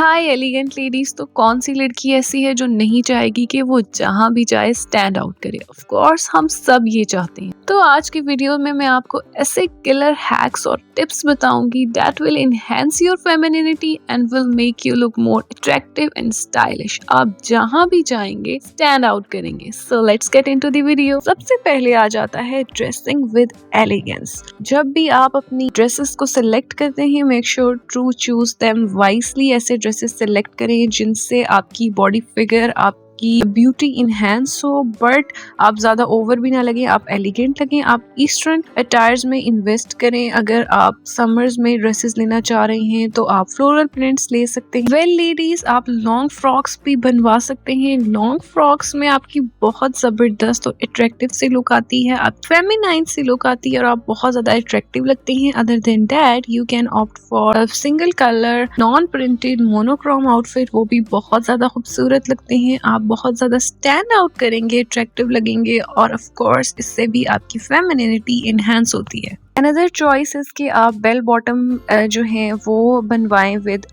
हाय elegant ladies. तो कौन सी लड़की ऐसी है जो नहीं चाहेगी कि वो जहाँ भी जाए स्टैंड आउट करे। ऑफ कोर्स हम सब ये चाहते हैं। तो आज की वीडियो में मैं आपको ऐसे किलर हैक्स और टिप्स बताऊंगी that will enhance your femininity and will make you look more attractive and stylish. आप जहाँ भी जाएंगे स्टैंड आउट करेंगे। So let's get into the video. सबसे पहले आ जाता है ड्रेसिंग विद एलिगेंस। जब भी आप अपनी ड्रेसेस को सिलेक्ट करते हैं make sure to choose them wisely. ऐसे ड्रेसेस सिलेक्ट करें जिनसे आपकी बॉडी फिगर आपकी ब्यूटी इनहेंस हो, बट आप ज्यादा ओवर भी ना लगे, आप एलिगेंट लगे। आप ईस्टर्न अटायर्स में इन्वेस्ट करें। अगर आप समर्स में ड्रेसेस लेना चाह रहे हैं तो आप फ्लोरल प्रिंट्स ले सकते हैं। वेल लेडीज, आप लॉन्ग फ्रॉक्स भी बनवा सकते हैं। लॉन्ग फ्रॉक्स में आपकी बहुत जबरदस्त और अट्रैक्टिव सी लुक आती है, आप फेमिनाइन सी लुक आती है और आप बहुत ज्यादा अट्रैक्टिव लगते हैं। Other than that you can opt for single colour non printed monochrome outfit, वो भी बहुत ज्यादा खूबसूरत लगते हैं। आप बहुत ज्यादा स्टैंड आउट करेंगे, अट्रैक्टिव लगेंगे और ऑफ कोर्स इससे भी आपकी फेमिनिनिटी एनहांस होती है। अनदर चॉइस इज कि आप बेल बॉटम जो है वो बनवाएं विद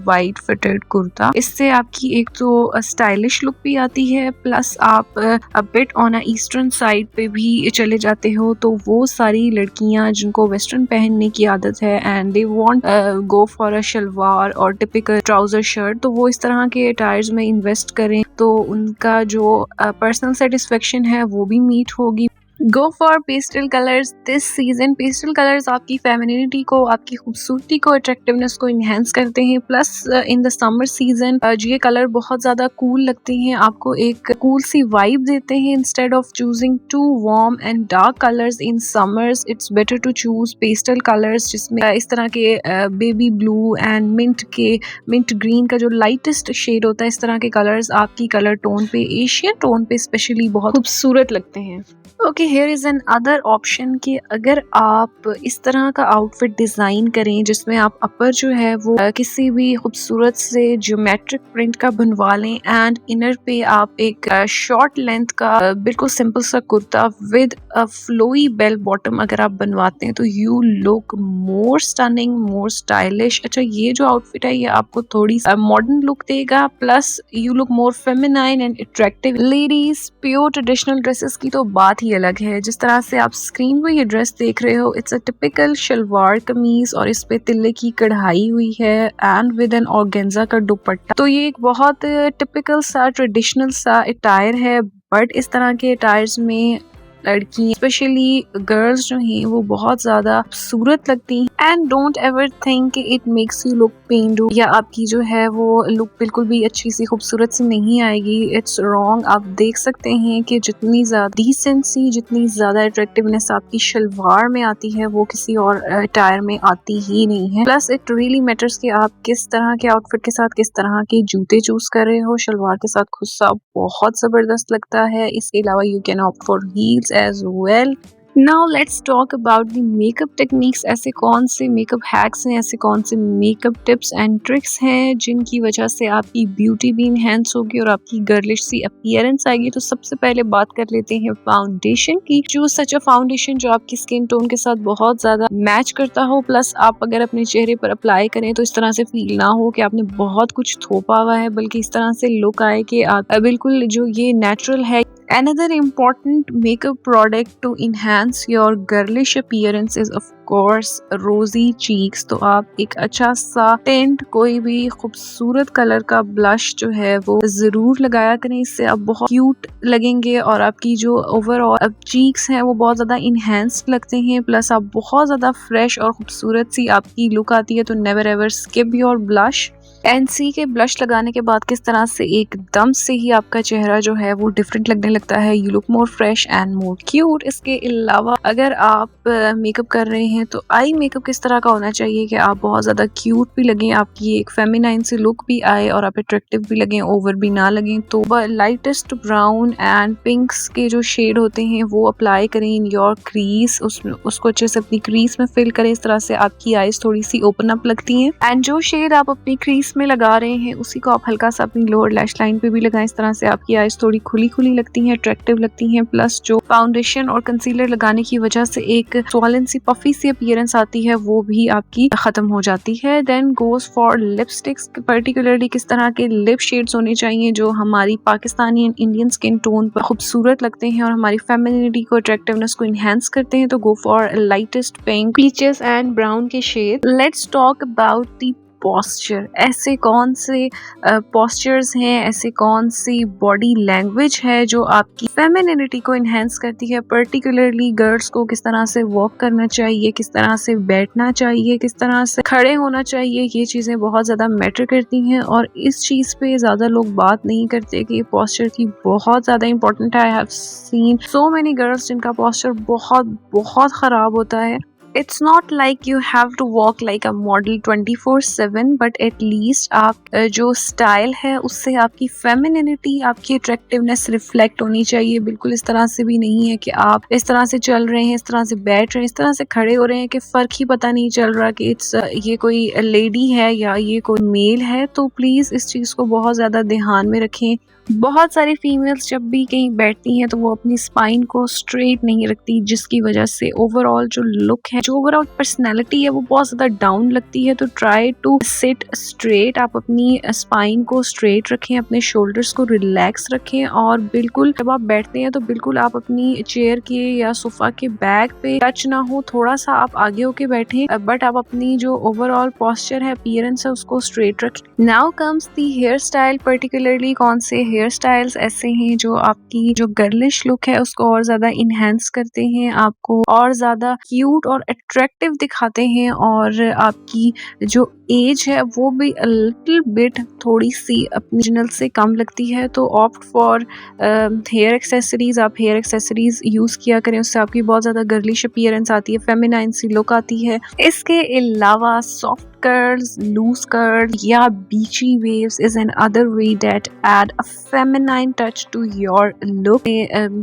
वाइट फिटेड कुर्ता। इससे आपकी एक तो स्टाइलिश लुक भी आती है, प्लस आप a bit on a eastern side पे भी चले जाते हो। तो वो सारी लड़कियां जिनको वेस्टर्न पहनने की आदत है and they want go for a shalwar और टिपिकल ट्राउजर शर्ट, तो वो इस तरह के अटायर्स में इन्वेस्ट करें तो उनका जो पर्सनल सेटिस्फेक्शन है वो भी मीट होगी। Go for pastel colours this season. Pastel colours आपकी फेमिनिटी को, आपकी खूबसूरती को, अट्रैक्टिवनेस को इनहेंस करते हैं। Plus in the summer season ये कलर बहुत ज्यादा कूल लगते हैं, आपको एक कूल सी वाइब देते हैं। Instead of choosing to warm and dark colours in summers, it's better to choose pastel colours जिसमें इस तरह के baby blue and mint green का जो लाइटेस्ट शेड होता है, इस तरह के कलर्स आपकी कलर टोन पे, एशियन टोन पे स्पेशली बहुत खूबसूरत लगते हैं। Okay, here is an other option कि अगर आप इस तरह का आउटफिट डिजाइन करें जिसमें आप अपर जो है वो किसी भी खूबसूरत से ज्योमेट्रिक प्रिंट का बनवा लें एंड इनर पे आप एक शॉर्ट लेंथ का बिल्कुल सिंपल सा kurta with a flowy bell bottom अगर आप बनवाते हैं तो you look more stunning, more stylish. अच्छा, ये जो आउटफिट है ये आपको थोड़ी मॉडर्न लुक देगा, plus you look more feminine and attractive. Ladies, pure traditional dresses की तो बात ही अलग है। जिस तरह से आप स्क्रीन पर ये ड्रेस देख रहे हो, इट्स अ टिपिकल शलवार कमीज और इस पे तिल्ले की कढ़ाई हुई है एंड विद एन ऑर्गेन्जा का दुपट्टा। तो ये एक बहुत टिपिकल सा ट्रेडिशनल सा अटायर है, बट इस तरह के अटायर्स में लड़की स्पेशली गर्ल्स जो हैं वो बहुत ज्यादा खूबसूरत लगती हैं। And don't ever think it makes you look पेंडू या आपकी जो है वो लुक बिल्कुल भी अच्छी सी खूबसूरत सी नहीं आएगी। It's wrong. आप देख सकते हैं कि जितनी ज्यादा डिसेंसी, जितनी ज्यादा अट्रैक्टिवनेस आपकी शलवार में आती है वो किसी और अटायर में आती ही नहीं है। प्लस इट रियली मैटर्स कि आप किस तरह के आउटफिट के साथ किस तरह के जूते चूज कर रहे हो। शलवार के साथ खुस्सा बहुत जबरदस्त लगता है। इसके अलावा you can opt for heels as well. Now let's talk about the makeup techniques. ऐसे कौन से मेकअप हैक्स हैं, ऐसे कौन से मेकअप टिप्स एंड ट्रिक्स हैं जिनकी वजह से आपकी ब्यूटी भी इनहेंस होगी और आपकी गर्लिश सी अपीयरेंस आएगी। तो सबसे पहले बात कर लेते हैं फाउंडेशन की। चूज सच अ फाउंडेशन जो आपकी स्किन टोन के साथ बहुत ज्यादा मैच करता हो, प्लस आप अगर अपने चेहरे पर अप्लाई करें तो इस तरह से फील ना हो कि आपने बहुत कुछ थोपा हुआ है, बल्कि इस तरह से लुक आए कि आप बिल्कुल जो ये नेचुरल है। Another important makeup product to enhance your girlish appearance is of course rosy cheeks. तो आप एक अच्छा सा टेंट, कोई भी खूबसूरत कलर का ब्लश जो है वो जरूर लगाया करें। इससे आप बहुत क्यूट लगेंगे और आपकी जो ओवरऑल चीक्स हैं वो बहुत ज्यादा इनहेंस्ड लगते हैं। प्लस आप बहुत ज्यादा फ्रेश और खूबसूरत सी आपकी लुक आती है। तो never ever skip your blush. NC के ब्लश लगाने के बाद किस तरह से एकदम से ही आपका चेहरा जो है वो डिफरेंट लगने लगता है। You look more fresh and more cute. इसके अलावा अगर आप मेकअप कर रहे हैं तो आई मेकअप किस तरह का होना चाहिए कि आप बहुत ज्यादा क्यूट भी लगें, आपकी एक फेमिनाइन सी लुक भी आए और आप अट्रैक्टिव भी लगें, ओवर भी ना लगें। तो लाइटेस्ट ब्राउन एंड पिंक्स के जो शेड होते हैं वो अप्लाई करें इन योर क्रीज। उसको अच्छे से अपनी क्रीज में फिल करें। इस तरह से आपकी आईज थोड़ी सी ओपन अप लगती हैं। एंड जो शेड आप अपनी क्रीज फेस में लगा रहे हैं उसी को आप हल्का सा अपनी लोअर लैश लाइन पे भी लगाएं। इस तरह से आपकी आईज थोड़ी खुली खुली लगती हैं, अट्रैक्टिव लगती हैं। प्लस जो फाउंडेशन और कंसीलर लगाने की वजह से एक स्वॉलन सी पफी सी अपीयरेंस आती है वो भी आपकी खत्म हो जाती है। Then goes for lipsticks, particularly किस तरह के लिप शेड्स होने चाहिए जो हमारी Pakistani and Indian skin tone पर खूबसूरत लगते हैं और हमारी फेमिनिटी को, अट्रैक्टिवनेस को इनहेंस करते हैं। तो go for lightest pink, peaches and brown के shade. Let's talk about the posture. ऐसे कौन से पोस्चर्स हैं, ऐसे कौन सी बॉडी लैंग्वेज है जो आपकी फेमिनिटी को इनहेंस करती है। पर्टिकुलरली गर्ल्स को किस तरह से वॉक करना चाहिए, किस तरह से बैठना चाहिए, किस तरह से खड़े होना चाहिए, ये चीज़ें बहुत ज़्यादा मैटर करती हैं और इस चीज़ पे ज़्यादा लोग बात नहीं करते कि पोस्चर की बहुत ज़्यादा इंपॉर्टेंट है। I have seen so many girls जिनका पोस्चर बहुत बहुत ख़राब होता है। It's not like you have to walk like a model 24/7, but at least आप जो स्टाइल है उससे आपकी फेमिनिटी, आपकी अट्रैक्टिवनेस रिफ्लेक्ट होनी चाहिए। बिल्कुल इस तरह से भी नहीं है कि आप इस तरह से चल रहे हैं, इस तरह से बैठ रहे हैं, इस तरह से खड़े हो रहे हैं कि फ़र्क ही पता नहीं चल रहा कि ये कोई लेडी है या ये कोई मेल है। तो प्लीज़ इस चीज़ को बहुत ज़्यादा ध्यान में रखें। बहुत सारी फीमेल्स जब भी कहीं बैठती हैं तो वो अपनी स्पाइन को स्ट्रेट नहीं रखती, जिसकी वजह से ओवरऑल जो लुक है, जो ओवरऑल पर्सनैलिटी है वो बहुत ज़्यादा डाउन लगती है। तो ट्राई टू सिट स्ट्रेट, आप अपनी स्पाइन को स्ट्रेट रखें, अपने शोल्डर्स को रिलैक्स रखें और बिल्कुल जब आप बैठते हैं तो बिल्कुल आप अपनी चेयर के या सोफा के बैक पे टच ना हो, थोड़ा सा आप आगे होके बैठें, बट आप अपनी जो ओवरऑल पोस्चर है, अपीयरेंस है, उसको स्ट्रेट रखें। Now comes the hair style. Particularly कौन से हेयर स्टाइल्स ऐसे हैं जो आपकी जो गर्लिश लुक है उसको और ज्यादा इनहेंस करते हैं, आपको और ज्यादा क्यूट और अट्रैक्टिव दिखाते हैं और आपकी जो एज है वो भी लिटिल बिट थोड़ी सी ओरिजिनल से कम लगती है। तो ऑप्ट फॉर हेयर एक्सेसरीज। आप हेयर एक्सेसरीज यूज किया करें, उससे आपकी बहुत ज्यादा गर्लिश अपीयरेंस आती है, फेमिनाइन सी लुक आती है। इसके अलावा सॉफ्ट curls, loose curls या beachy waves is another way that add a feminine touch to your look।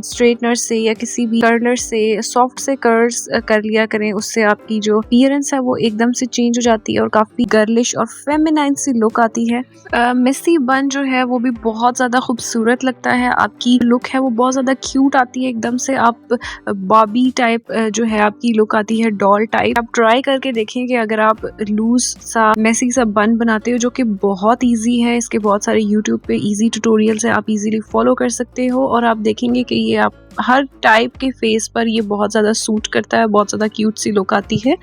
Straightener से या किसी भी कर्लर से सॉफ्ट से कर्ल्स कर लिया करें, उससे आपकी जो अपीयरेंस है वो एकदम से चेंज हो जाती है और काफी गर्लिश और फेमिनाइन सी लुक आती है। मिसी बन जो है वो भी बहुत ज्यादा खूबसूरत लगता है, आपकी लुक है वो बहुत ज्यादा क्यूट आती है, एकदम से आप बॉबी टाइप जो है आपकी लुक आती है, डॉल टाइप। आप ट्राई करके देखें कि अगर आप लूज सा मेसी सा बन बनाते हो, जो कि बहुत इजी है, इसके बहुत सारे यूट्यूब पे इजी ट्यूटोरियल्स है, आप इजीली फॉलो कर सकते हो और आप देखेंगे कि ये आप हर टाइप के फेस पर ये बहुत ज़्यादा सूट करता है, बहुत ज़्यादा क्यूट सी लुक आती है।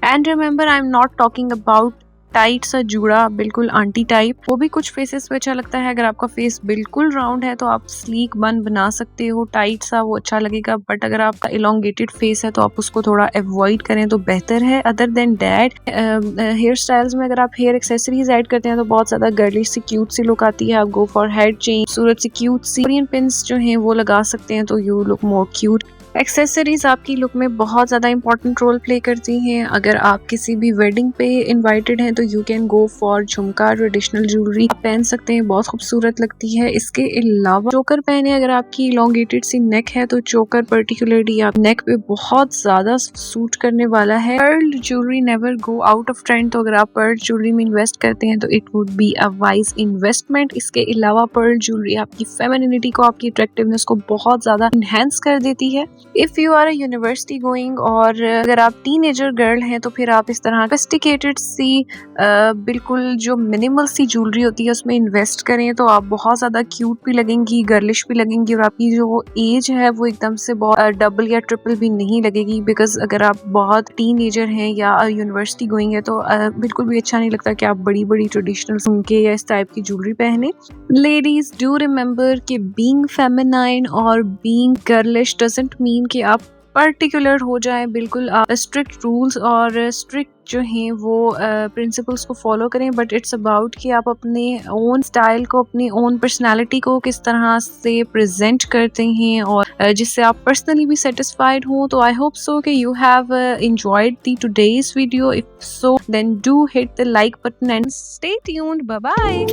And remember, I am not talking about tight सा जूड़ा, बिल्कुल आंटी टाइप। वो भी कुछ फेसेस पे अच्छा लगता है। अगर आपका फेस बिल्कुल राउंड है तो आप स्लीक बन बना सकते हो, टाइट सा वो अच्छा लगेगा, बट अगर आपका इलोंगेटेड फेस है तो आप उसको थोड़ा अवॉइड करें तो बेहतर है। Other than that, hair styles में अगर आप हेयर एक्सेसरीज ऐड करते हैं तो बहुत ज्यादा गर्लिश सी क्यूट सी लुक आती है। आप गो फॉर हेड चेंज, सूरत सी क्यूट सी कोरियन पिन्स जो हैं वो लगा सकते हैं तो you look more cute. Accessories आपकी लुक में बहुत ज़्यादा इंपॉर्टेंट रोल प्ले करती हैं। अगर आप किसी भी वेडिंग पे इनवाइटेड हैं तो यू कैन गो फॉर झुमका, ट्रेडिशनल ज्वेलरी आप पहन सकते हैं, बहुत खूबसूरत लगती है। इसके अलावा चोकर पहने, अगर आपकी इलोंगेटेड सी नेक है तो चोकर पर्टिकुलरली आप नेक पे बहुत ज़्यादा सूट करने वाला है। Pearl jewellery never go out of trend, तो अगर आप पर्ल ज्वेलरी में इन्वेस्ट करते हैं तो it would be a wise investment. इसके अलावा पर्ल ज्वेलरी आपकी फेमिनिटी को, आपकी अट्रैक्टिवनेस को बहुत ज़्यादा इनहेंस कर देती है। If you are a university going और अगर आप टीनेजर गर्ल हैं तो फिर आप इस तरह सोफिस्टिकेटेड सी बिल्कुल जो मिनिमल सी ज्वेलरी होती है उसमें इन्वेस्ट करें तो आप बहुत ज़्यादा क्यूट भी लगेंगी, गर्लिश भी लगेंगी और आपकी जो एज है वो एकदम से बहुत डबल या ट्रिपल भी नहीं लगेगी। बिकॉज अगर आप बहुत टीनेजर हैं या यूनिवर्सिटी गोइंग है तो बिल्कुल भी अच्छा नहीं लगता कि आप बड़ी बड़ी ट्रेडिशनल झुमके या इस टाइप की ज्वेलरी पहने। लेडीज डू रिमेंबर कि बीइंग फेमिनाइन और बीइंग गर्लिश डजंट मीन कि आप पर्टिकुलर हो जाएं। बिल्कुल आप स्ट्रिक्ट रूल्स और स्ट्रिक्ट जो हैं वो प्रिंसिपल्स को फॉलो करें, बट इट्स अबाउट कि आप अपने ओन स्टाइल को, अपनी ओन पर्सनालिटी को किस तरह से प्रेजेंट करते हैं और जिससे आप पर्सनली भी सेटिस्फाइड हो। तो आई होप सो कि you have enjoyed the today's video. If so then do hit the like button and stay tuned. Bye bye.